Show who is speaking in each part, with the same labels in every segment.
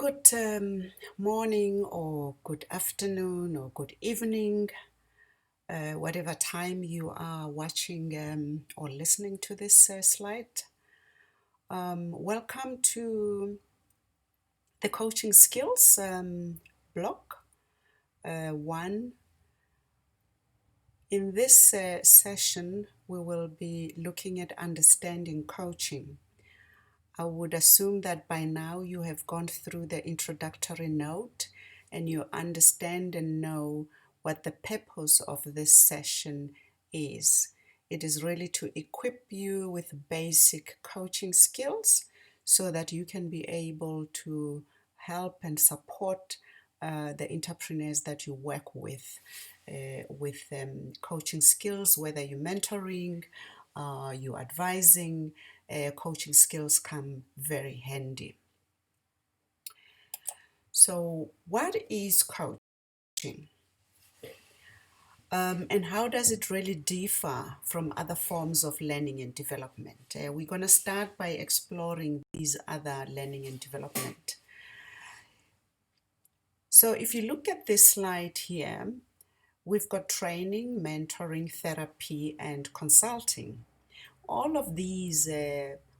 Speaker 1: Good morning, or good afternoon, or good evening, whatever time you are watching or listening to this slide. Welcome to the coaching skills block one. In this session, we will be looking at understanding coaching. I would assume that by now you have gone through the introductory note and you understand and know what the purpose of this session is. It is really to equip you with basic coaching skills so that you can be able to help and support the entrepreneurs that you work with coaching skills, whether you're mentoring, you're advising. Coaching skills come very handy. So, what is coaching? And how does it really differ from other forms of learning and development? We're going to start by exploring these other learning and development. So, if you look at this slide here, we've got training, mentoring, therapy, and consulting. All of these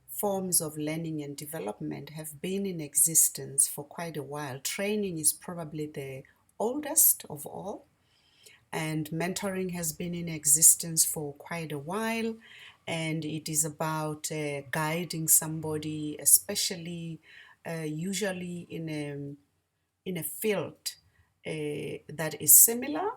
Speaker 1: forms of learning and development have been in existence for quite a while. Training is probably the oldest of all, and mentoring has been in existence for quite a while, and it is about guiding somebody, especially usually in a field that is similar,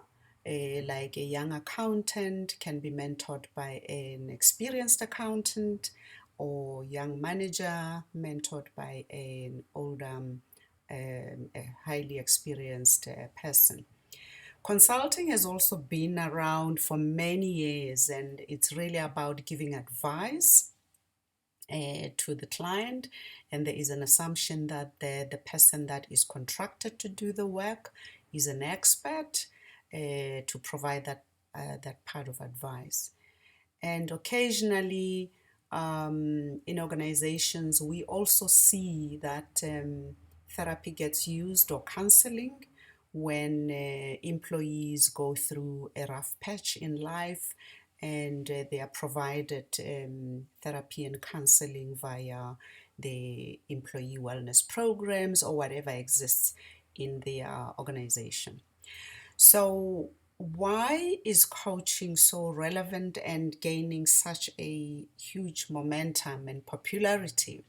Speaker 1: like a young accountant can be mentored by an experienced accountant, or young manager mentored by an older, a highly experienced person. Consulting has also been around for many years, and it's really about giving advice to the client, and there is an assumption that the person that is contracted to do the work is an expert to provide that part of advice. And occasionally in organizations, we also see that therapy gets used, or counseling, when employees go through a rough patch in life, and they are provided therapy and counseling via the employee wellness programs or whatever exists in their organization. So, why is coaching so relevant and gaining such a huge momentum and popularity?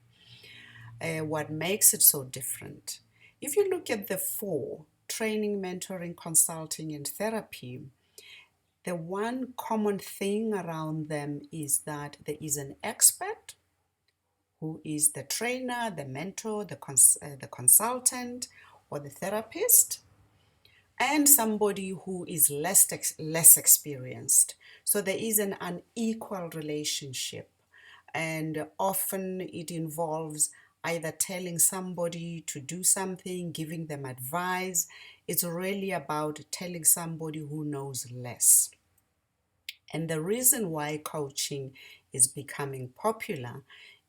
Speaker 1: What makes it so different? If you look at the four: training, mentoring, consulting, and therapy, the one common thing around them is that there is an expert who is the trainer, the mentor, the consultant, or the therapist, and somebody who is less experienced. So there is an unequal relationship, and often it involves either telling somebody to do something, giving them advice. It's really about telling somebody who knows less. And the reason why coaching is becoming popular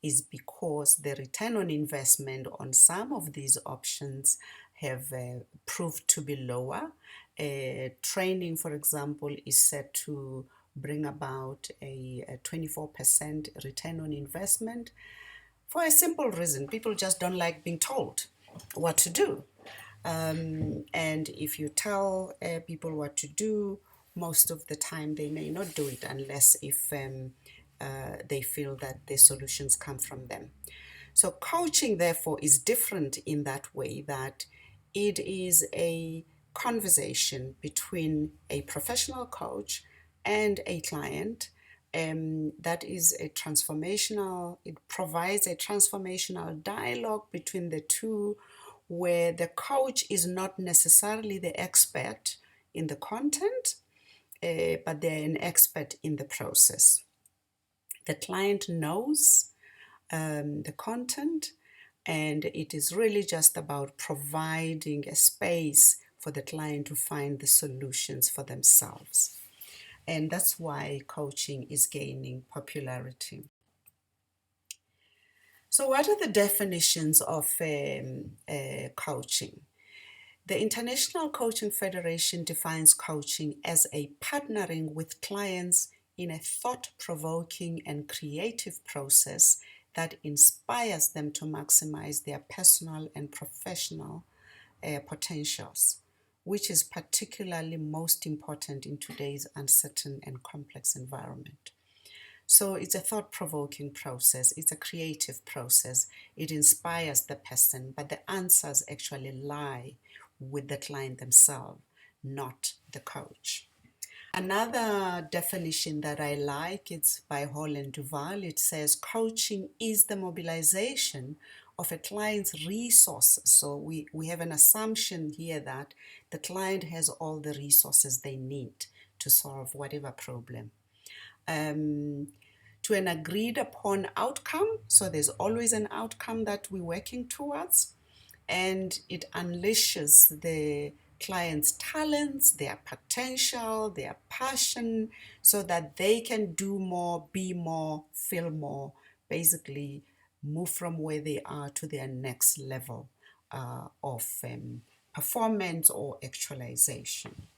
Speaker 1: is because the return on investment on some of these options have proved to be lower. Training, for example, is set to bring about a 24% return on investment for a simple reason: people just don't like being told what to do. And if you tell people what to do, most of the time they may not do it unless if they feel that the solutions come from them. So coaching, therefore, is different in that way, that it is a conversation between a professional coach and a client. That is a transformational, it provides a transformational dialogue between the two, where the coach is not necessarily the expert in the content, but they're an expert in the process. The client knows the content, and it is really just about providing a space for the client to find the solutions for themselves. And that's why coaching is gaining popularity. So what are the definitions of coaching? The International Coaching Federation defines coaching as a partnering with clients in a thought-provoking and creative process that inspires them to maximize their personal and professional potentials, which is particularly most important in today's uncertain and complex environment. So it's a thought-provoking process, it's a creative process, it inspires the person, but the answers actually lie with the client themselves, not the coach. Another definition that I like, it's by Hall and Duval. It says coaching is the mobilization of a client's resources. So we have an assumption here that the client has all the resources they need to solve whatever problem. To an agreed upon outcome. So there's always an outcome that we're working towards, and it unleashes the client's talents, their potential, their passion, so that they can do more, be more, feel more, basically move from where they are to their next level of performance or actualization.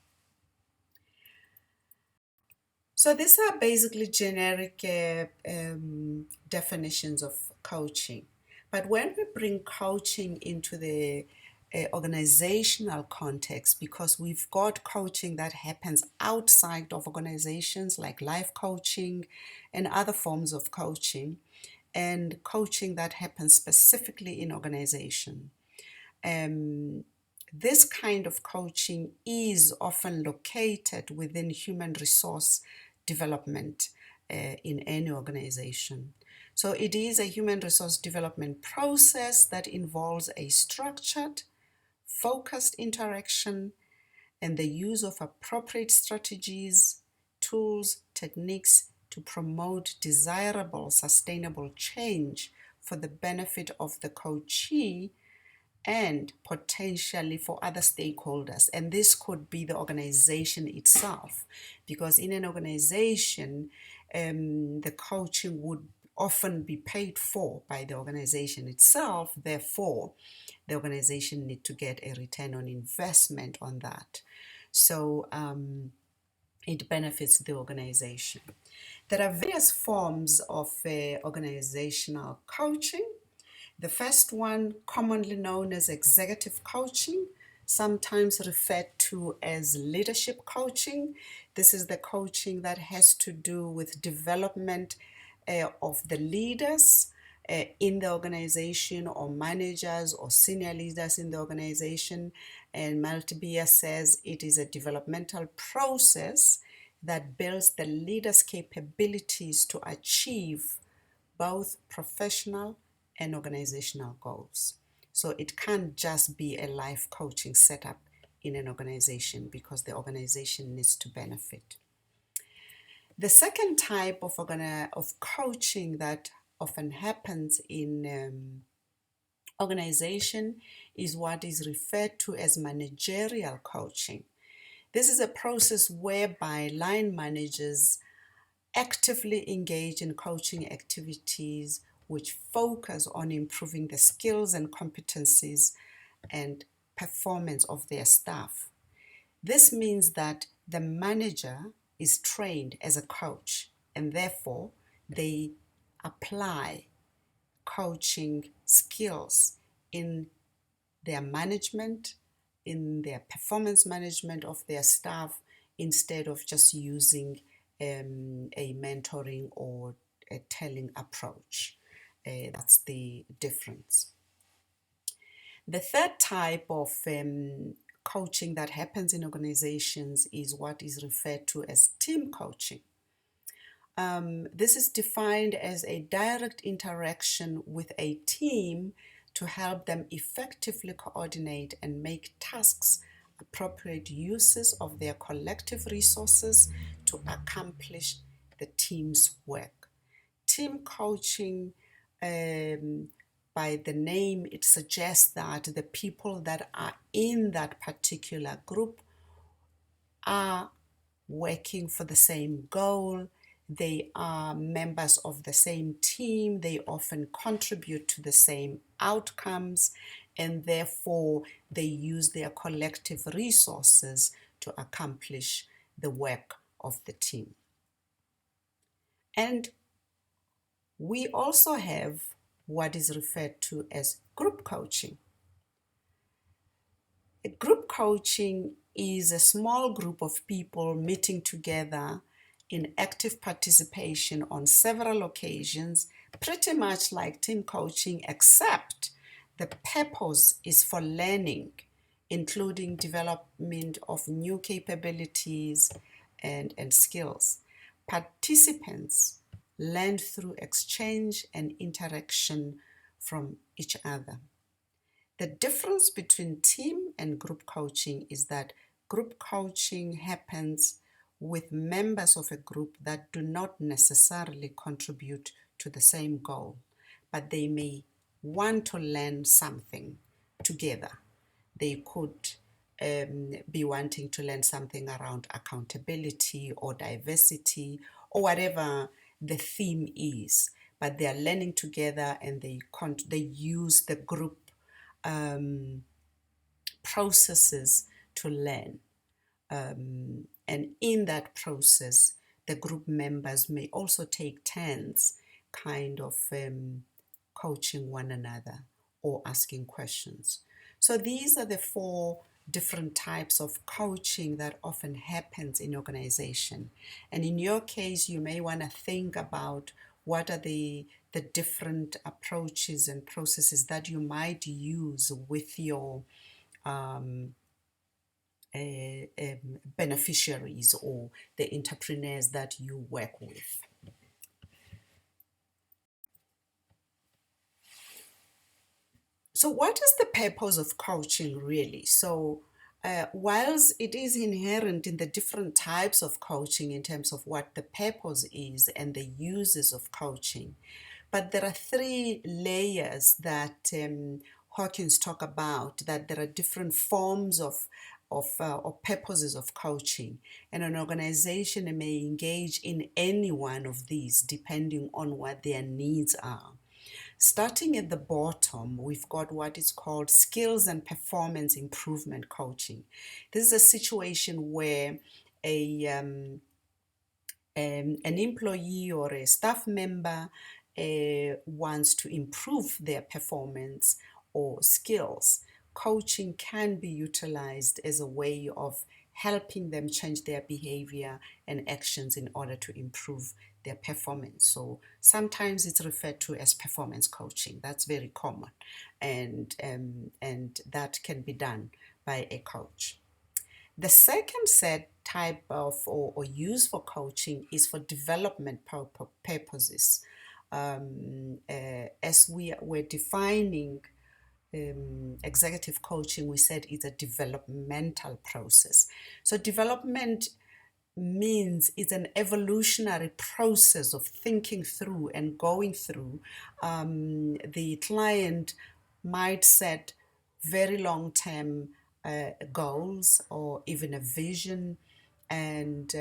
Speaker 1: So these are basically generic definitions of coaching. But when we bring coaching into the organizational context, because we've got coaching that happens outside of organizations like life coaching and other forms of coaching, and coaching that happens specifically in organization. This kind of coaching is often located within human resource development in any organization. So it is a human resource development process that involves a structured, focused interaction and the use of appropriate strategies, tools, techniques to promote desirable, sustainable change for the benefit of the coachee and potentially for other stakeholders. And this could be the organization itself, because in an organization, the coaching would often be paid for by the organization itself. Therefore, the organization need to get a return on investment on that. So it benefits the organization. There are various forms of organizational coaching. The first one, commonly known as executive coaching, sometimes referred to as leadership coaching. This is the coaching that has to do with development of the leaders in the organization, or managers or senior leaders in the organization. And Maltibia says it is a developmental process that builds the leader's capabilities to achieve both professional and organizational goals. So it can't just be a life coaching setup in an organization, because the organization needs to benefit. The second type of coaching that often happens in organization is what is referred to as managerial coaching. This is a process whereby line managers actively engage in coaching activities which focus on improving the skills and competencies and performance of their staff. This means that the manager is trained as a coach, and therefore they apply coaching skills in their management, in their performance management of their staff, instead of just using a mentoring or a telling approach. That's the difference. The third type of coaching that happens in organizations is what is referred to as team coaching. This is defined as a direct interaction with a team to help them effectively coordinate and make tasks appropriate uses of their collective resources to accomplish the team's work. Team coaching, by the name, it suggests that the people that are in that particular group are working for the same goal. they are members of the same team, they often contribute to the same outcomes, and therefore they use their collective resources to accomplish the work of the team. And we also have what is referred to as group coaching. Group coaching is a small group of people meeting together in active participation on several occasions, pretty much like team coaching, except the purpose is for learning, including development of new capabilities and skills. Participants learn through exchange and interaction from each other. The difference between team and group coaching is that group coaching happens with members of a group that do not necessarily contribute to the same goal, but they may want to learn something together. They could be wanting to learn something around accountability or diversity or whatever the theme is, but they are learning together and they use the group processes to learn. And in that process, the group members may also take turns kind of coaching one another or asking questions. So these are the four different types of coaching that often happens in organization. And in your case, you may want to think about what are the different approaches and processes that you might use with your beneficiaries or the entrepreneurs that you work with. So what is the purpose of coaching really? So whilst it is inherent in the different types of coaching in terms of what the purpose is and the uses of coaching, but there are three layers that Hawkins talk about, that there are different forms of or purposes of coaching, and an organization may engage in any one of these depending on what their needs are. Starting at the bottom, we've got what is called skills and performance improvement coaching. This is a situation where an employee or a staff member wants to improve their performance or skills. Coaching can be utilized as a way of helping them change their behavior and actions in order to improve their performance. So sometimes it's referred to as performance coaching. That's very common, and that can be done by a coach. The second set type of or use for coaching is for development purposes. As we were defining executive coaching, we said it's a developmental process. So development means it's an evolutionary process of thinking through and going through. The client might set very long-term goals or even a vision, and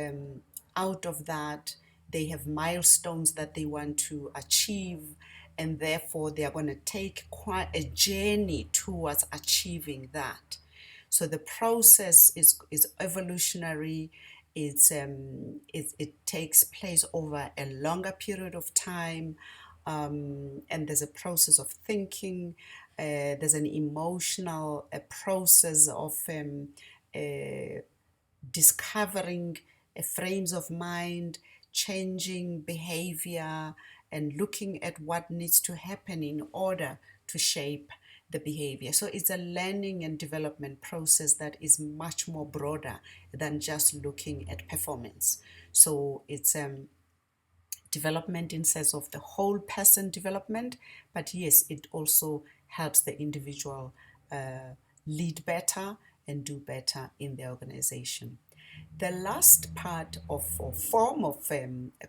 Speaker 1: out of that they have milestones that they want to achieve, and therefore they are going to take quite a journey towards achieving that. So the process is evolutionary. It takes place over a longer period of time, and there's a process of thinking. There's an emotional process of discovering frames of mind, changing behavior, and looking at what needs to happen in order to shape the behavior. So it's a learning and development process that is much more broader than just looking at performance. So it's development in sense of the whole person development, but yes, it also helps the individual lead better and do better in the organization. The last part of or form of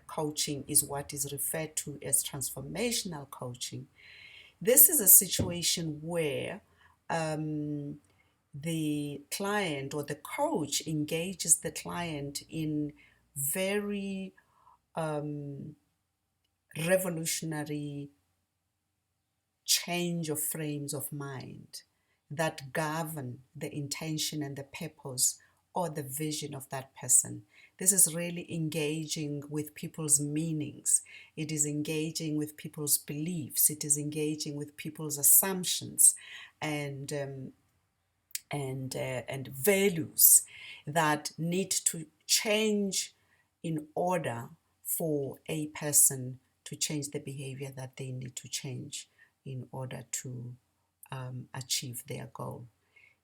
Speaker 1: coaching is what is referred to as transformational coaching. This is a situation where the client or the coach engages the client in very revolutionary change of frames of mind that govern the intention and the purpose or the vision of that person. This is really engaging with people's meanings. It is engaging with people's beliefs. It is engaging with people's assumptions and and values that need to change in order for a person to change the behavior that they need to change in order to achieve their goal.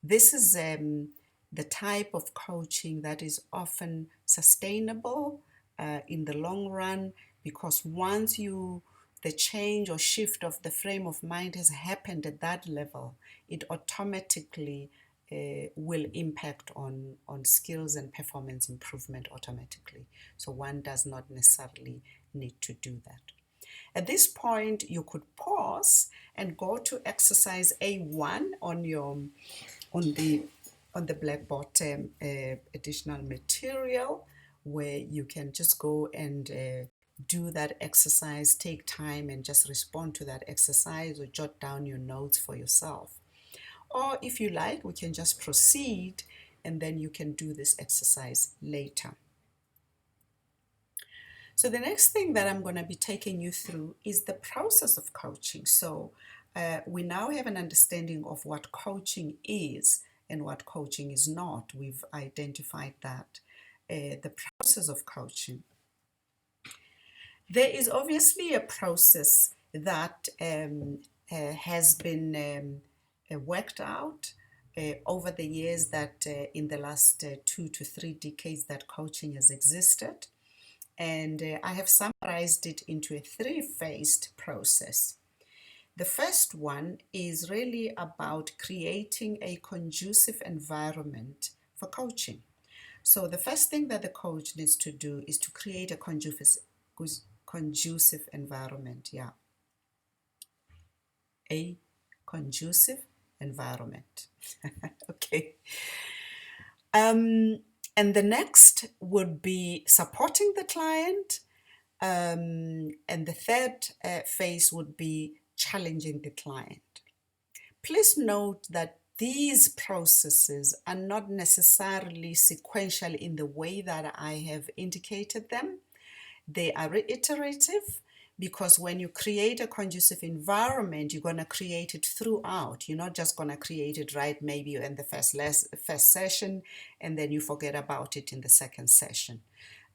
Speaker 1: This is the type of coaching that is often sustainable in the long run, because once the change or shift of the frame of mind has happened at that level, it automatically will impact on skills and performance improvement automatically. So one does not necessarily need to do that. At this point, you could pause and go to exercise A1 on the blackboard additional material, where you can just go and do that exercise, take time and just respond to that exercise or jot down your notes for yourself. Or if you like, we can just proceed and then you can do this exercise later. So the next thing that I'm going to be taking you through is the process of coaching. So we now have an understanding of what coaching is and what coaching is not. We've identified that. The process of coaching. There is obviously a process that has been worked out over the years that in the last 2 to 3 decades that coaching has existed. And I have summarized it into a 3-phased process. The first one is really about creating a conducive environment for coaching. So the first thing that the coach needs to do is to create a conducive environment. Yeah. A conducive environment. Okay. And the next would be supporting the client. And the third phase would be challenging the client. Please note that these processes are not necessarily sequential in the way that I have indicated them. They are reiterative, because when you create a conducive environment, you're going to create it throughout. You're not just going to create it right maybe in the first session and then you forget about it in the second session.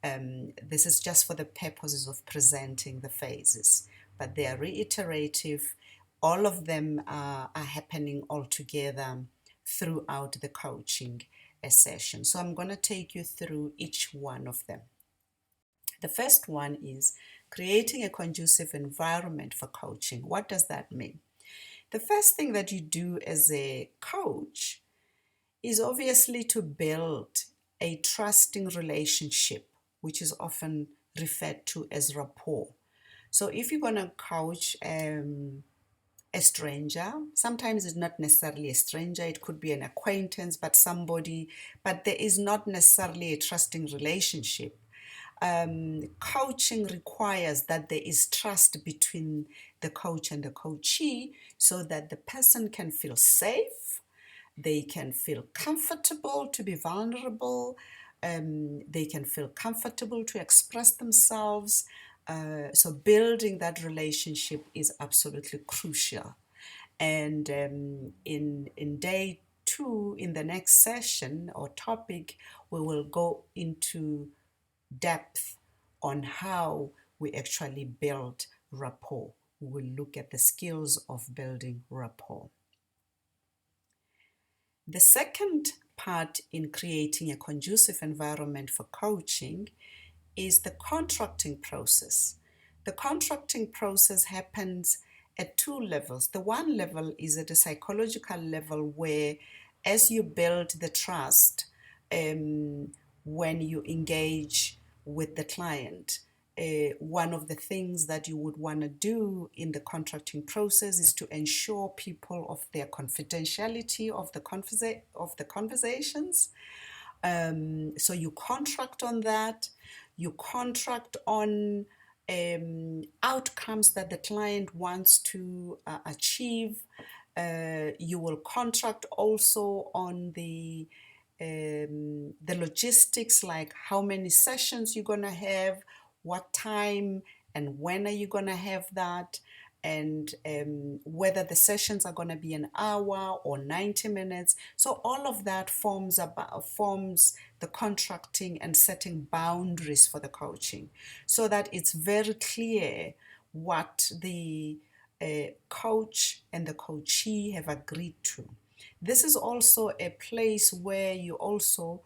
Speaker 1: This is just for the purposes of presenting the phases, but they are reiterative. All of them are happening all together throughout the coaching session. So I'm going to take you through each one of them. The first one is creating a conducive environment for coaching. What does that mean? The first thing that you do as a coach is obviously to build a trusting relationship, which is often referred to as rapport. So if you're going to coach a stranger, sometimes it's not necessarily a stranger, it could be an acquaintance, but there is not necessarily a trusting relationship. Coaching requires that there is trust between the coach and the coachee, so that the person can feel safe, they can feel comfortable to be vulnerable, they can feel comfortable to express themselves. So building that relationship is absolutely crucial. And in day 2, in the next session or topic, we will go into depth on how we actually build rapport. We will look at the skills of building rapport. The second part in creating a conducive environment for coaching is the contracting process. The contracting process happens at 2 levels. The one level is at a psychological level, where as you build the trust, when you engage with the client, one of the things that you would want to do in the contracting process is to ensure people of their confidentiality of the conversations. So you contract on that. You contract on outcomes that the client wants to achieve. You will contract also on the logistics, like how many sessions you're going to have, what time and when are you going to have that, and whether the sessions are going to be an hour or 90 minutes. So all of that forms the contracting and setting boundaries for the coaching, so that it's very clear what the coach and the coachee have agreed to. This is also a place where you also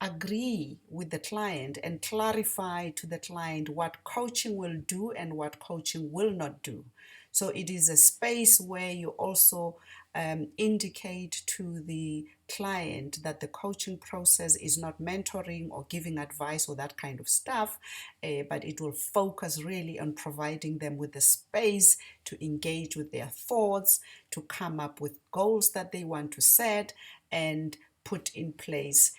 Speaker 1: agree with the client and clarify to the client what coaching will do and what coaching will not do. So it is a space where you also indicate to the client that the coaching process is not mentoring or giving advice or that kind of stuff, but it will focus really on providing them with the space to engage with their thoughts, to come up with goals that they want to set, and put in place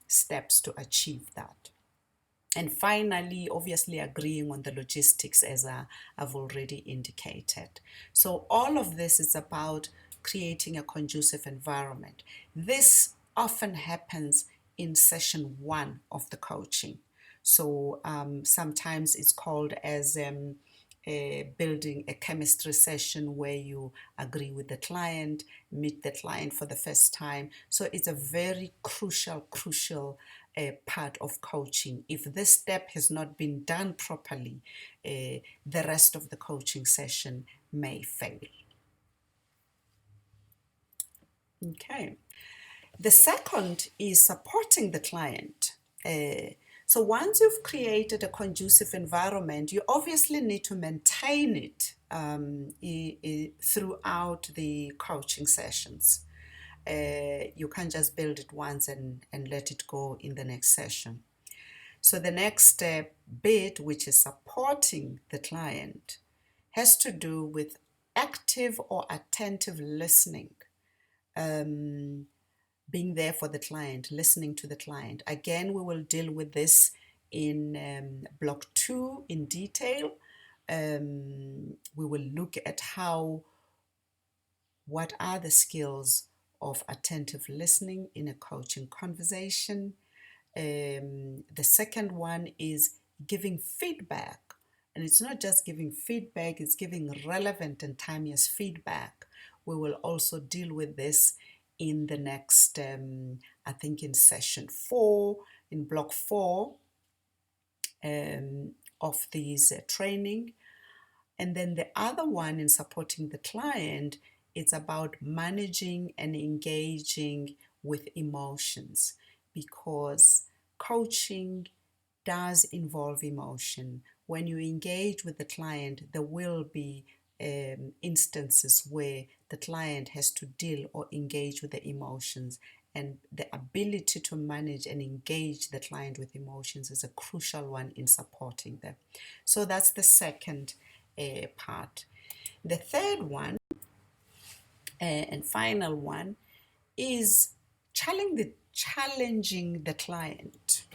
Speaker 1: steps to achieve that. And finally, obviously agreeing on the logistics, as I've already indicated. So all of this is about creating a conducive environment. This often happens in session 1 of the coaching. So sometimes it's called as building a chemistry session, where you agree with the client, meet the client for the first time. So it's a very crucial part of coaching. If this step has not been done properly, the rest of the coaching session may fail. Okay. The second is supporting the client. So once you've created a conducive environment, you obviously need to maintain it throughout the coaching sessions. You can't just build it once and let it go in the next session. So the next bit, which is supporting the client, has to do with active or attentive listening. Being there for the client, listening to the client. Again, we will deal with this in block 2 in detail. We will look at what are the skills of attentive listening in a coaching conversation. The second one is giving feedback. And it's not just giving feedback, it's giving relevant and timeless feedback. We will also deal with this in the next, I think in session 4, in block 4 of these training. And then the other one, in supporting the client, it's about managing and engaging with emotions, because coaching does involve emotion. When you engage with the client, there will be instances where the client has to deal or engage with the emotions, and the ability to manage and engage the client with emotions is a crucial one in supporting them. So that's the second part. The third one and final one is challenging the client.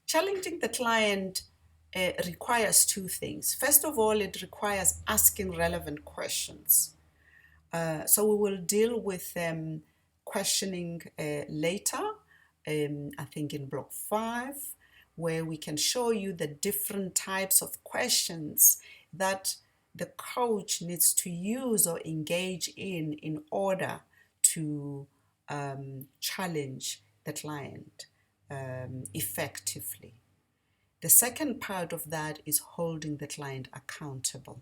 Speaker 1: Challenging the client requires two things. First of all, it requires asking relevant questions. So we will deal with questioning later, I think in block 5, where we can show you the different types of questions that the coach needs to use or engage in order to challenge the client effectively. The second part of that is holding the client accountable.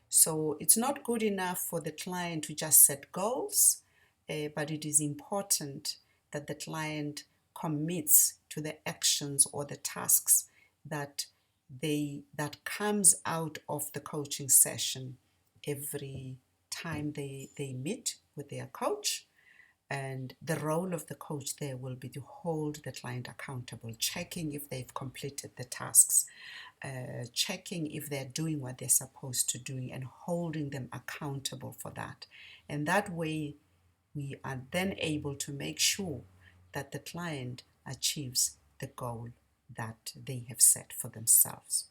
Speaker 1: So it's not good enough for the client to just set goals, but it is important that the client commits to the actions or the tasks that comes out of the coaching session every time they meet with their coach. And the role of the coach there will be to hold the client accountable, checking if they've completed the tasks, checking if they're doing what they're supposed to do, and holding them accountable for that. And that way, we are then able to make sure that the client achieves the goal that they have set for themselves.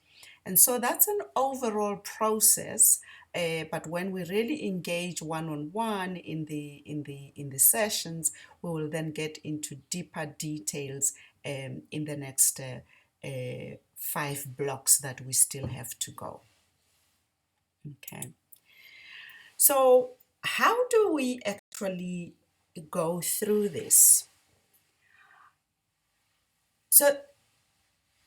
Speaker 1: And so that's an overall process. But when we really engage one-on-one in the sessions, we will then get into deeper details in the next 5 blocks that we still have to go. Okay. So how do we actually go through this? So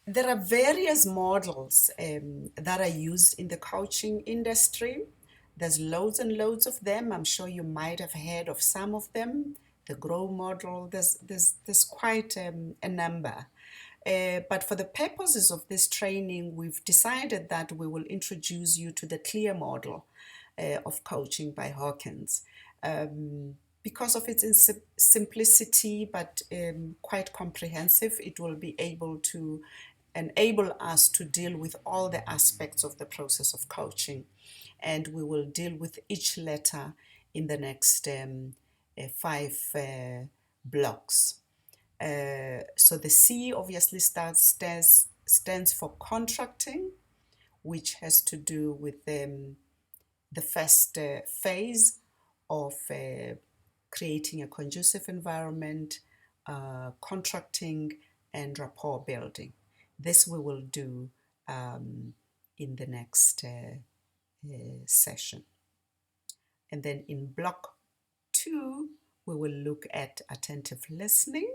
Speaker 1: there are various models that are used in the coaching industry. There's loads and loads of them. I'm sure you might have heard of some of them. The GROW model, there's quite a number. But for the purposes of this training, we've decided that we will introduce you to the CLEAR model of coaching by Hawkins. Because of its simplicity, but quite comprehensive, it will be able to enable us to deal with all the aspects of the process of coaching. And we will deal with each letter in the next 5 blocks. So the C obviously stands for contracting, which has to do with the first phase of creating a conducive environment, contracting, and rapport building. This we will do in the next session. And then in block 2, we will look at attentive listening.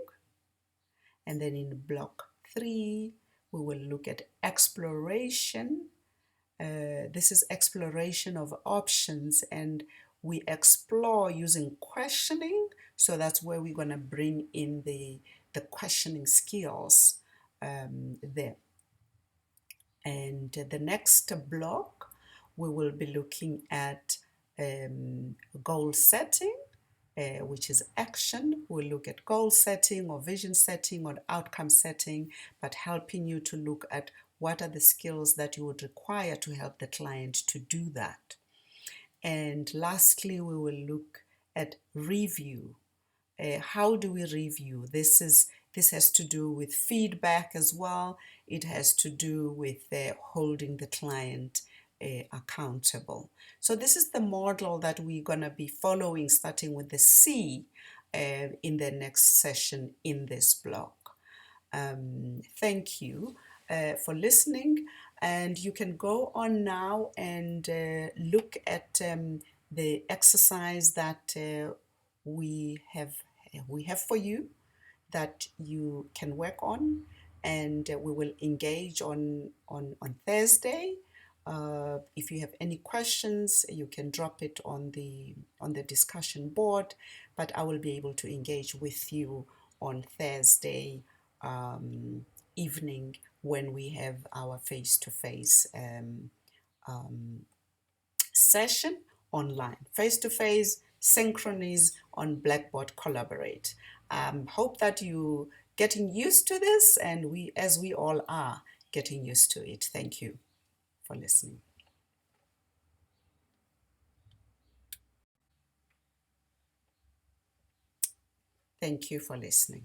Speaker 1: And then in block 3, we will look at exploration. This is exploration of options, and we explore using questioning. So that's where we're going to bring in the questioning skills there. And the next block, we will be looking at goal setting, which is action. We'll look at goal setting or vision setting or outcome setting, but helping you to look at what are the skills that you would require to help the client to do that. And lastly, we will look at review. How do we review? This has to do with feedback as well. It has to do with holding the client accountable. So this is the model that we're going to be following, starting with the C in the next session in this block. Thank you for listening, and you can go on now and look at the exercise that we have for you that you can work on, and we will engage on Thursday. If you have any questions, you can drop it on the discussion board, but I will be able to engage with you on Thursday evening when we have our face-to-face session online. Face-to-face, synchronize on Blackboard Collaborate. Hope that you getting used to this, and as we all are getting used to it. Thank you for listening. Thank you for listening.